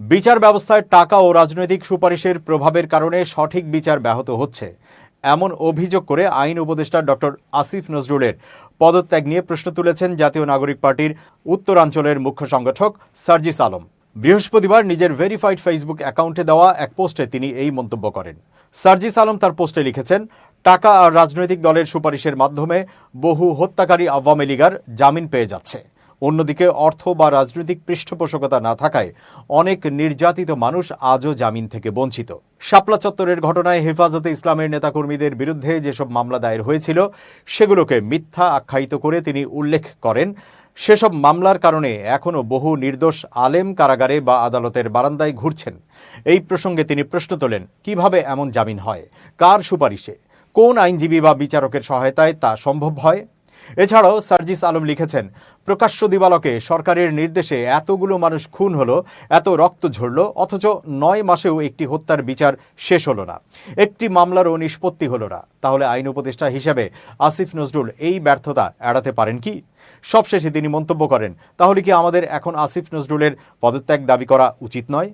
বিচার ব্যবস্থায় টাকা ও রাজনৈতিক সুপারিশের প্রভাবের কারণে সঠিক বিচার ব্যাহত হচ্ছে এমন অভিযোগ করে আইন উপদেষ্টা ডক্টর আসিফ নজরুলের পদত্যাগ নিয়ে প্রশ্ন তুলেছেন জাতীয় নাগরিক পার্টির উত্তরাঞ্চলের মুখ্য সংগঠক সার্জিস আলম। বৃহস্পতিবার নিজের ভেরিফাইড ফেসবুক অ্যাকাউন্টে দেওয়া এক পোস্টে তিনি এই মন্তব্য করেন। সার্জিস আলম তার পোস্টে লিখেছেন, টাকা আর রাজনৈতিক দলের সুপারিশের মাধ্যমে বহু হত্যাকারী আওয়ামী লীগার জামিন পেয়ে যাচ্ছে। অন্যদিকে অর্থ বা রাজনৈতিক পৃষ্ঠপোষকতা না থাকায় অনেক নির্যাতিত মানুষ আজও জামিন থেকে বঞ্চিত। শাপলা চত্বরের ঘটনায় হেফাজতে ইসলামের নেতাকর্মীদের বিরুদ্ধে যেসব মামলা দায়ের হয়েছিল সেগুলোকে মিথ্যা আখ্যায়িত করে তিনি উল্লেখ করেন, সেসব মামলার কারণে এখনও বহু নির্দোষ আলেম কারাগারে বা আদালতের বারান্দায় ঘুরছেন। এই প্রসঙ্গে তিনি প্রশ্ন তোলেন, কিভাবে এমন জামিন হয়, কার সুপারিশে, কোন আইনজীবী বা বিচারকের সহায়তায় তা সম্ভব হয়? এছাড়াও সার্জিস আলম লিখেছেন, প্রকাশ্য দিবালোকে সরকারের নির্দেশে এতগুলো মানুষ খুন হলো, এত রক্ত ঝরল, অথচ 9 মাসেও একটি হত্যার বিচার শেষ হলো না, একটি মামলারও নিষ্পত্তি হলো না। তাহলে আইন উপদেষ্টা হিসেবে আসিফ নজরুল এই ব্যর্থতা এড়াতে পারেন কি? সবশেষে তিনি মন্তব্য করেন, তাহলে কি আমাদের এখন আসিফ নজরুলের পদত্যাগ দাবি করা উচিত নয়?